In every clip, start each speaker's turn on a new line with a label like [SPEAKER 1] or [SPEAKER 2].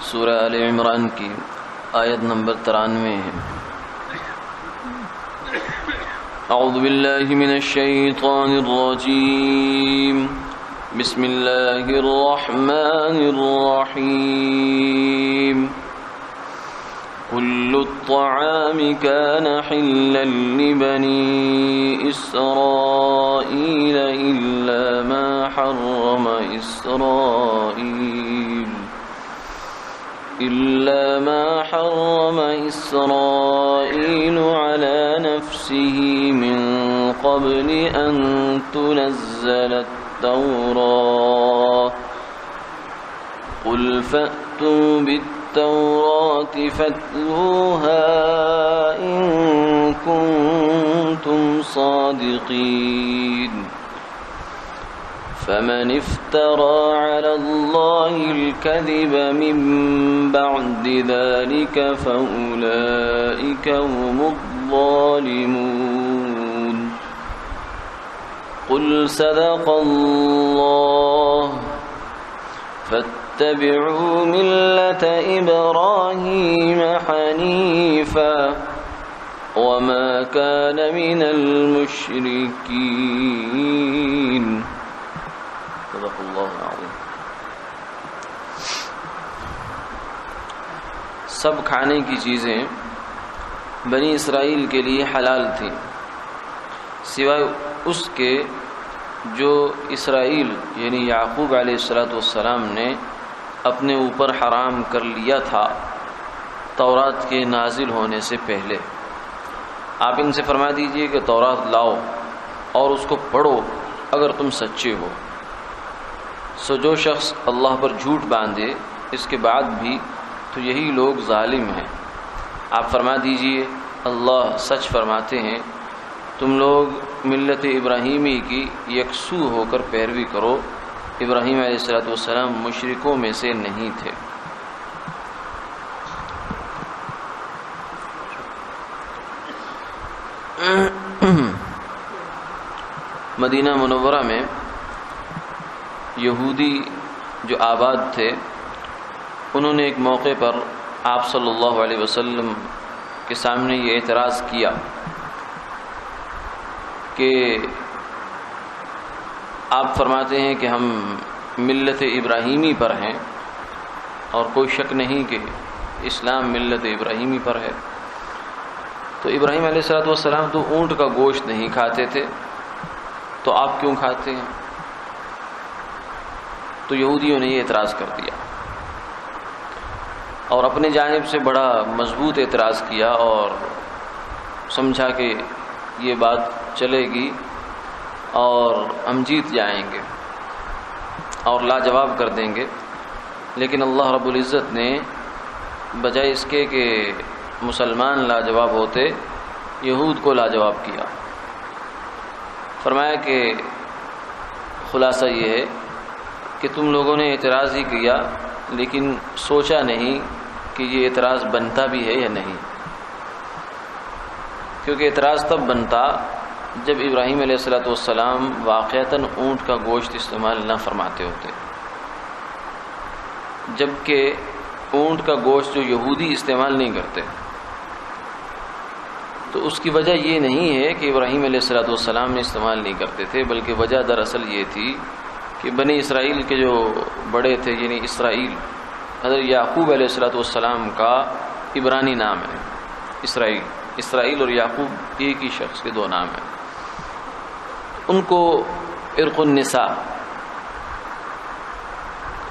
[SPEAKER 1] سورہ آل عمران کی آیت نمبر 93 ہے۔ اعوذ باللہ من الشیطان الرجیم، بسم اللہ الرحمن الرحیم۔ كل الطعام كان حلا لبني إسرائيل إلا ما حرم إسرائيل على نفسه من قبل أن تنزل التوراة قل فأتوا التوراة فاتلوها إن كنتم صادقين فمن افترى على الله الكذب من بعد ذلك فأولئك هم الظالمون قل صدق الله اتبعوا ملة إبراهيم حنيفا وما كان من المشركين صدق الله العظيم۔ سب کھانے کی چیزیں بنی اسرائیل کے لیے حلال تھیں سوائے اس کے جو اسرائیل یعنی یعقوب علیہ السلام نے اپنے اوپر حرام کر لیا تھا تورات کے نازل ہونے سے پہلے۔ آپ ان سے فرما دیجئے کہ تورات لاؤ اور اس کو پڑھو اگر تم سچے ہو۔ سو جو شخص اللہ پر جھوٹ باندھے اس کے بعد بھی تو یہی لوگ ظالم ہیں۔ آپ فرما دیجئے اللہ سچ فرماتے ہیں، تم لوگ ملت ابراہیمی کی یکسو ہو کر پیروی کرو، ابراہیم علیہ السلام مشرکوں میں سے نہیں تھے۔ مدینہ منورہ میں یہودی جو آباد تھے انہوں نے ایک موقع پر آپ صلی اللہ علیہ وسلم کے سامنے یہ اعتراض کیا کہ آپ فرماتے ہیں کہ ہم ملت ابراہیمی پر ہیں اور کوئی شک نہیں کہ اسلام ملت ابراہیمی پر ہے، تو ابراہیم علیہ السلام تو اونٹ کا گوشت نہیں کھاتے تھے، تو آپ کیوں کھاتے ہیں؟ تو یہودیوں نے یہ اعتراض کر دیا اور اپنے جانب سے بڑا مضبوط اعتراض کیا اور سمجھا کہ یہ بات چلے گی اور ہم جیت جائیں گے اور لاجواب کر دیں گے، لیکن اللہ رب العزت نے بجائے اس کے کہ مسلمان لاجواب ہوتے یہود کو لاجواب کیا۔ فرمایا کہ خلاصہ یہ ہے کہ تم لوگوں نے اعتراض ہی کیا لیکن سوچا نہیں کہ یہ اعتراض بنتا بھی ہے یا نہیں، کیونکہ اعتراض تب بنتا جب ابراہیم علیہ السلام واقعتاً اونٹ کا گوشت استعمال نہ فرماتے ہوتے، جبکہ اونٹ کا گوشت جو یہودی استعمال نہیں کرتے، تو اس کی وجہ یہ نہیں ہے کہ ابراہیم علیہ السلام نے استعمال نہیں کرتے تھے، بلکہ وجہ دراصل یہ تھی کہ بنی اسرائیل کے جو بڑے تھے یعنی اسرائیل، حضرت یعقوب علیہ السلام کا عبرانی نام ہے اسرائیل اور یعقوب ایک ہی شخص کے دو نام ہیں۔ ان کو عرق النساء،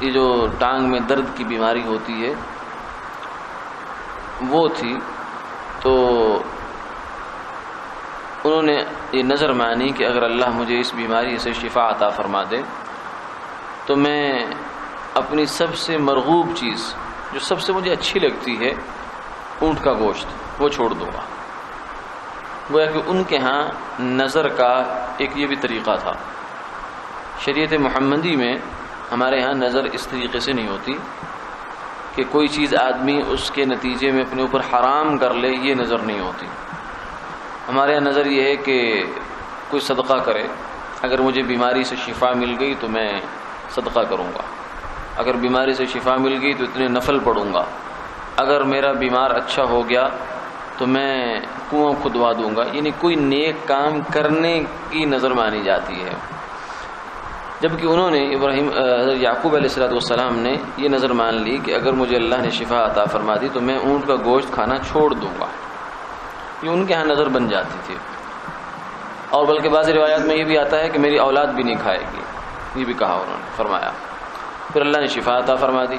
[SPEAKER 1] یہ جو ٹانگ میں درد کی بیماری ہوتی ہے وہ تھی، تو انہوں نے یہ نظر مانی کہ اگر اللہ مجھے اس بیماری سے شفا عطا فرما دے تو میں اپنی سب سے مرغوب چیز جو سب سے مجھے اچھی لگتی ہے اونٹ کا گوشت وہ چھوڑ دوں گا۔ گویا کہ ان کے ہاں نظر کا ایک یہ بھی طریقہ تھا۔ شریعت محمدی میں ہمارے ہاں نظر اس طریقے سے نہیں ہوتی کہ کوئی چیز آدمی اس کے نتیجے میں اپنے اوپر حرام کر لے، یہ نظر نہیں ہوتی۔ ہمارے یہاں نظر یہ ہے کہ کوئی صدقہ کرے، اگر مجھے بیماری سے شفا مل گئی تو میں صدقہ کروں گا، اگر بیماری سے شفا مل گئی تو اتنے نفل پڑھوں گا، اگر میرا بیمار اچھا ہو گیا تو میں کنواں کھدوا دوں گا، یعنی کوئی نیک کام کرنے کی نظر مانی جاتی ہے۔ جبکہ انہوں نے حضرت یعقوب علیہ السلام نے یہ نظر مان لی کہ اگر مجھے اللہ نے شفا عطا فرما دی تو میں اونٹ کا گوشت کھانا چھوڑ دوں گا، یہ ان کے ہاں نظر بن جاتی تھی۔ اور بلکہ بعض روایات میں یہ بھی آتا ہے کہ میری اولاد بھی نہیں کھائے گی، یہ بھی کہا انہوں نے، فرمایا۔ پھر اللہ نے شفا عطا فرما دی،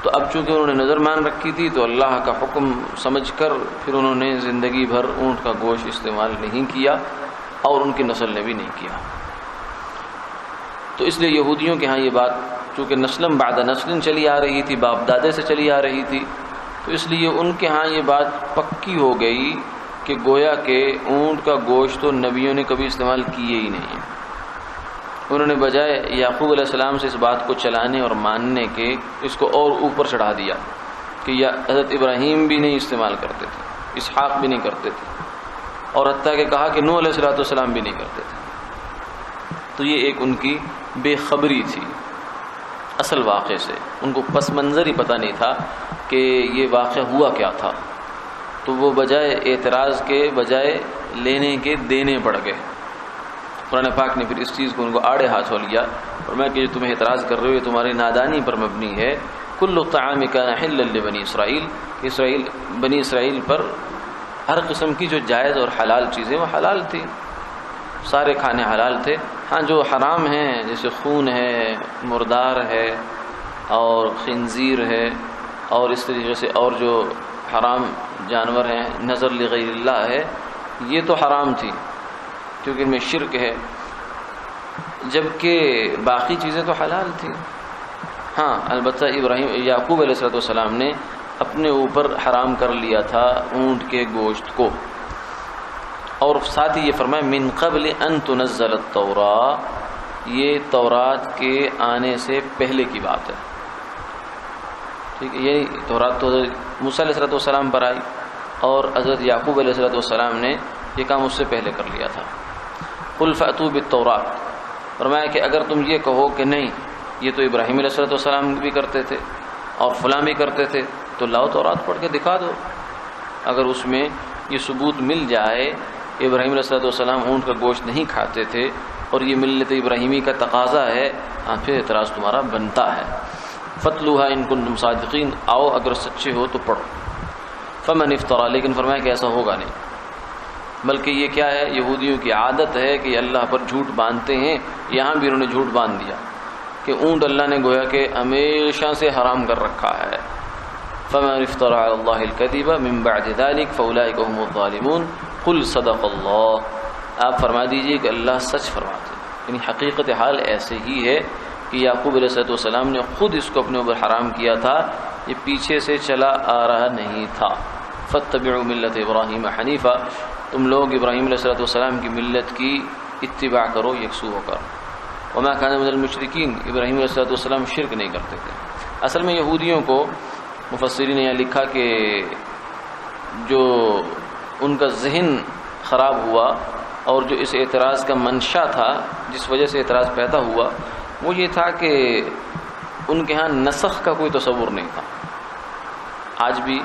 [SPEAKER 1] تو اب چونکہ انہوں نے نظر مان رکھی تھی تو اللہ کا حکم سمجھ کر پھر انہوں نے زندگی بھر اونٹ کا گوشت استعمال نہیں کیا، اور ان کی نسل نے بھی نہیں کیا۔ تو اس لیے یہودیوں کے ہاں یہ بات چونکہ نسلم بعد نسل چلی آ رہی تھی، باپ دادے سے چلی آ رہی تھی، تو اس لیے ان کے ہاں یہ بات پکی ہو گئی کہ گویا کہ اونٹ کا گوشت تو نبیوں نے کبھی استعمال کیے ہی نہیں۔ انہوں نے بجائے یعقوب علیہ السلام سے اس بات کو چلانے اور ماننے کے اس کو اور اوپر چڑھا دیا کہ حضرت ابراہیم بھی نہیں استعمال کرتے تھے، اسحاق بھی نہیں کرتے تھے، اور حتیٰ کہ کہا کہ نوح علیہ السلام بھی نہیں کرتے تھے۔ تو یہ ایک ان کی بے خبری تھی اصل واقعے سے، ان کو پس منظر ہی پتہ نہیں تھا کہ یہ واقعہ ہوا کیا تھا، تو وہ بجائے اعتراض کے بجائے لینے کے دینے پڑ گئے۔ قرآن پاک نے پھر اس چیز کو ان کو آڑے ہاتھوں لیا، اور میں کہ جو تمہیں اعتراض کر رہے ہو یہ تمہاری نادانی پر مبنی ہے۔ کل الطعام کان حلا لبنی اسرائیل، بنی اسرائیل پر ہر قسم کی جو جائز اور حلال چیزیں وہ حلال تھی، سارے کھانے حلال تھے۔ ہاں جو حرام ہیں جیسے خون ہے، مردار ہے، اور خنزیر ہے، اور اس طریقے سے اور جو حرام جانور ہیں، نظر لغیر اللہ ہے، یہ تو حرام تھی کیونکہ ان میں شرک ہے، جبکہ باقی چیزیں تو حلال تھیں۔ ہاں البتہ یعقوب علیہ السلام نے اپنے اوپر حرام کر لیا تھا اونٹ کے گوشت کو، اور ساتھ ہی یہ فرمایا من قبل ان تنزل التوراۃ، یہ تورات کے آنے سے پہلے کی بات ہے، ٹھیک ہے۔ یہ تورات تو موسیٰ علیہ السلام پر آئی، اور حضرت یعقوب علیہ السلام نے یہ کام اس سے پہلے کر لیا تھا۔ قل فأتوا بالتوراۃ، فرمایا کہ اگر تم یہ کہو کہ نہیں یہ تو ابراہیم علیہ السلام بھی کرتے تھے اور فلاں بھی کرتے تھے، تو لاؤ تورات پڑھ کے دکھا دو۔ اگر اس میں یہ ثبوت مل جائے ابراہیم علیہ السلام اونٹ کا گوشت نہیں کھاتے تھے اور یہ ملت ابراہیمی کا تقاضا ہے، پھر اعتراض تمہارا بنتا ہے۔ فتلوها ان کنتم صادقین، آؤ اگر سچے ہو تو پڑھو۔ فمن افترا، لیکن فرمایا کہ ایسا ہوگا نہیں، بلکہ یہ کیا ہے، یہودیوں کی عادت ہے کہ اللہ پر جھوٹ باندھتے ہیں۔ یہاں بھی انہوں نے جھوٹ باندھ دیا کہ اونٹ اللہ نے گویا کہ ہمیشہ سے حرام کر رکھا ہے۔ فمن افترا علی اللہ الکذب من بعد ذلک فاولئک هم الظالمون قل صدق اللہ، آپ فرما دیجئے کہ اللہ سچ فرماتے ہیں۔ یعنی حقیقت حال ایسے ہی ہے کہ یعقوب علیہ السلام نے خود اس کو اپنے اوپر حرام کیا تھا، یہ پیچھے سے چلا آ رہا نہیں تھا۔ فاتبعوا ملت ابراہیم حنیفا، تم لوگ ابراہیم علیہ السلام کی ملت کی اتباع کرو یکسو ہو کر۔ وما کان من المشرکین، ابراہیم علیہ السلام شرک نہیں کرتے تھے۔ اصل میں یہودیوں کو مفسرین نے یہ لکھا کہ جو ان کا ذہن خراب ہوا اور جو اس اعتراض کا منشا تھا، جس وجہ سے اعتراض پیدا ہوا، وہ یہ تھا کہ ان کے ہاں نسخ کا کوئی تصور نہیں تھا۔ آج بھی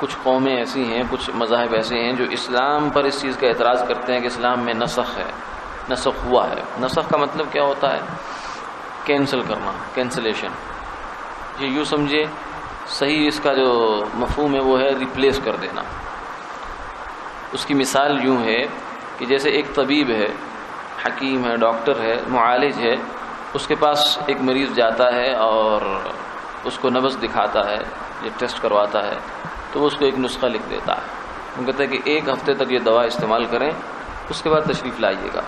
[SPEAKER 1] کچھ قومیں ایسی ہیں، کچھ مذاہب ایسے ہیں جو اسلام پر اس چیز کا اعتراض کرتے ہیں کہ اسلام میں نسخ ہے، نسخ ہوا ہے۔ نسخ کا مطلب کیا ہوتا ہے؟ کینسل کرنا، کینسلیشن۔ یہ یوں سمجھے، صحیح اس کا جو مفہوم ہے وہ ہے ریپلیس کر دینا۔ اس کی مثال یوں ہے کہ جیسے ایک طبیب ہے، حکیم ہے، ڈاکٹر ہے، معالج ہے، اس کے پاس ایک مریض جاتا ہے اور اس کو نبض دکھاتا ہے، یہ ٹیسٹ کرواتا ہے، تو وہ اس کو ایک نسخہ لکھ دیتا ہے، وہ کہتا ہے کہ 1 ہفتے تک یہ دوا استعمال کریں، اس کے بعد تشریف لائیے گا۔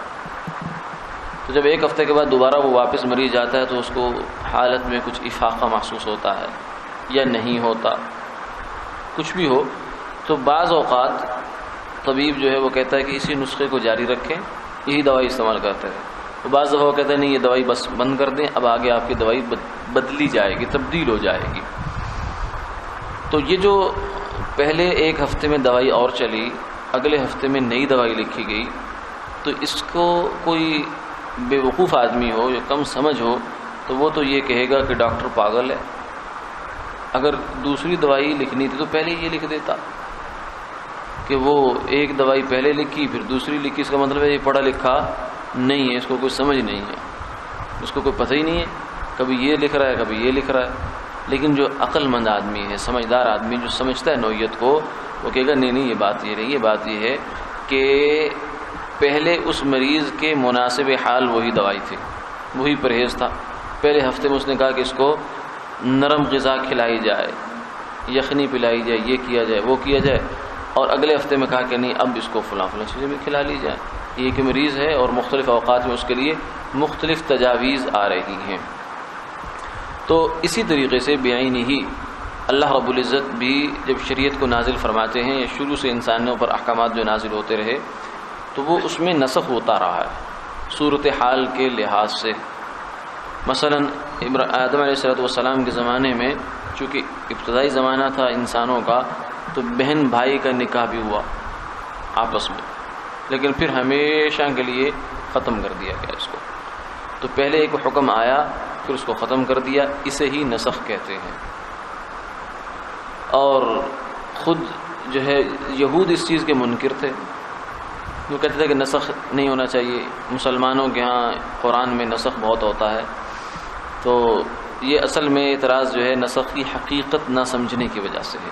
[SPEAKER 1] تو جب 1 ہفتے کے بعد دوبارہ وہ واپس مریض جاتا ہے تو اس کو حالت میں کچھ افاقہ محسوس ہوتا ہے یا نہیں ہوتا، کچھ بھی ہو، تو بعض اوقات طبیب جو ہے وہ کہتا ہے کہ اسی نسخے کو جاری رکھیں، یہی دوائی استعمال کرتے ہیں۔ تو بعض دفعہ وہ کہتے ہیں نہیں، یہ دوائی بس بند کر دیں، اب آگے آپ کی دوائی بدلی جائے گی، تبدیل ہو جائے گی۔ تو یہ جو پہلے 1 ہفتے میں دوائی اور چلی، اگلے ہفتے میں نئی دوائی لکھی گئی، تو اس کو کوئی بے وقوف آدمی ہو یا کم سمجھ ہو تو وہ تو یہ کہے گا کہ ڈاکٹر پاگل ہے، اگر دوسری دوائی لکھنی تھی تو پہلے یہ لکھ دیتا کہ وہ ایک دوائی پہلے لکھی پھر دوسری لکھی، اس کا مطلب ہے یہ پڑھا لکھا نہیں ہے، اس کو کوئی سمجھ نہیں ہے، اس کو کوئی پتہ ہی نہیں ہے، کبھی یہ لکھ رہا ہے کبھی یہ لکھ رہا ہے۔ لیکن جو عقل مند آدمی ہے، سمجھدار آدمی جو سمجھتا ہے نوعیت کو، وہ کہے گا نہیں یہ بات یہ نہیں، یہ بات یہ ہے کہ پہلے اس مریض کے مناسب حال وہی دوائی تھی، وہی پرہیز تھا۔ پہلے ہفتے میں اس نے کہا کہ اس کو نرم غذا کھلائی جائے، یخنی پلائی جائے، یہ کیا جائے وہ کیا جائے، اور اگلے ہفتے میں کہا کہ نہیں اب اس کو فلاں چیزیں بھی کھلا لی جائیں۔ یہ کہ مریض ہے اور مختلف اوقات میں اس کے لیے مختلف تجاویز آ رہی ہیں۔ تو اسی طریقے سے بعینہ ہی اللہ رب العزت بھی جب شریعت کو نازل فرماتے ہیں یا شروع سے انسانوں پر احکامات جو نازل ہوتے رہے تو وہ اس میں نسخ ہوتا رہا ہے صورتحال کے لحاظ سے۔ مثلا آدم علیہ السلام کے زمانے میں چونکہ ابتدائی زمانہ تھا انسانوں کا، تو بہن بھائی کا نکاح بھی ہوا آپس میں، لیکن پھر ہمیشہ کے لیے ختم کر دیا گیا اس کو۔ تو پہلے ایک حکم آیا پھر اس کو ختم کر دیا، اسے ہی نسخ کہتے ہیں۔ اور خود جو ہے یہود اس چیز کے منکر تھے، وہ کہتے تھے کہ نسخ نہیں ہونا چاہیے، مسلمانوں کے ہاں قرآن میں نسخ بہت ہوتا ہے۔ تو یہ اصل میں اعتراض جو ہے نسخ کی حقیقت نہ سمجھنے کی وجہ سے ہے۔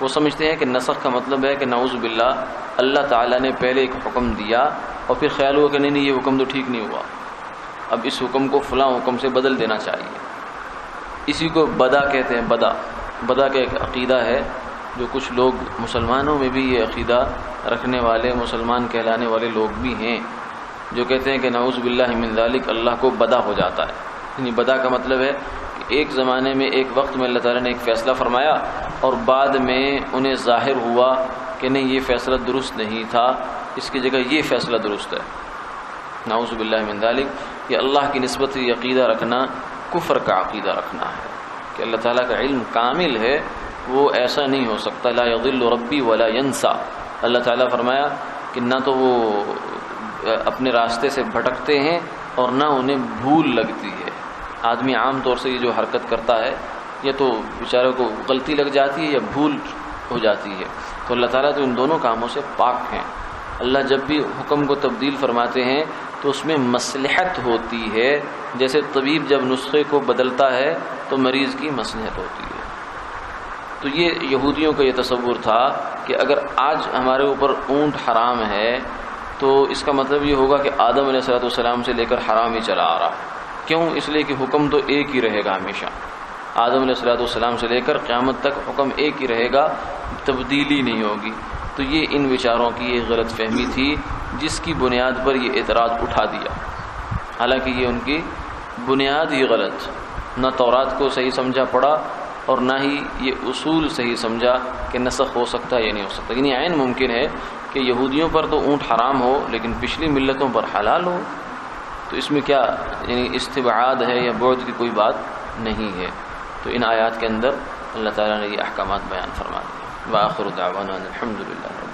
[SPEAKER 1] وہ سمجھتے ہیں کہ نسخ کا مطلب ہے کہ نعوذ باللہ اللہ تعالیٰ نے پہلے ایک حکم دیا اور پھر خیال ہوا کہ نہیں یہ حکم تو ٹھیک نہیں ہوا، اب اس حکم کو فلاں حکم سے بدل دینا چاہیے۔ اسی کو بدا کہتے ہیں۔ بدا کا ایک عقیدہ ہے جو کچھ لوگ مسلمانوں میں بھی یہ عقیدہ رکھنے والے مسلمان کہلانے والے لوگ بھی ہیں جو کہتے ہیں کہ نعوذ باللہ من ذالک اللہ کو بدا ہو جاتا ہے۔ یعنی بدا کا مطلب ہے کہ ایک زمانے میں ایک وقت میں اللہ تعالیٰ نے ایک فیصلہ فرمایا اور بعد میں انہیں ظاہر ہوا کہ نہیں یہ فیصلہ درست نہیں تھا، اس کی جگہ یہ فیصلہ درست ہے۔ نعوذ باللہ من ذالک، یہ اللہ کی نسبت سے عقیدہ رکھنا کفر کا عقیدہ رکھنا ہے کہ اللہ تعالیٰ کا علم کامل ہے، وہ ایسا نہیں ہو سکتا۔ لا یضل ربی ولا ینسا، اللہ تعالیٰ فرمایا کہ نہ تو وہ اپنے راستے سے بھٹکتے ہیں اور نہ انہیں بھول لگتی ہے۔ آدمی عام طور سے یہ جو حرکت کرتا ہے یا تو بیچارے کو غلطی لگ جاتی ہے یا بھول ہو جاتی ہے، تو اللہ تعالیٰ تو ان دونوں کاموں سے پاک ہیں۔ اللہ جب بھی حکم کو تبدیل فرماتے ہیں تو اس میں مصلحت ہوتی ہے، جیسے طبیب جب نسخے کو بدلتا ہے تو مریض کی مصلحت ہوتی ہے۔ تو یہ یہودیوں کا یہ تصور تھا کہ اگر آج ہمارے اوپر اونٹ حرام ہے تو اس کا مطلب یہ ہوگا کہ آدم علیہ السلام سے لے کر حرام ہی چلا آ رہا۔ کیوں؟ اس لیے کہ حکم تو ایک ہی رہے گا ہمیشہ، آدم علیہ السلام سے لے کر قیامت تک حکم ایک ہی رہے گا، تبدیلی نہیں ہوگی۔ تو یہ ان بیچاروں کی ایک غلط فہمی تھی جس کی بنیاد پر یہ اعتراض اٹھا دیا، حالانکہ یہ ان کی بنیاد ہی غلط، نہ تورات کو صحیح سمجھا پڑا اور نہ ہی یہ اصول صحیح سمجھا کہ نسخ ہو سکتا ہے یا نہیں ہو سکتا۔ یعنی عین ممکن ہے کہ یہودیوں پر تو اونٹ حرام ہو لیکن پچھلی ملتوں پر حلال ہو، تو اس میں کیا یعنی استبعاد ہے یا بعد کی کوئی بات نہیں ہے۔ تو ان آیات کے اندر اللہ تعالیٰ نے یہ احکامات بیان فرما دیے۔ وآخر دعوانا الحمد للہ۔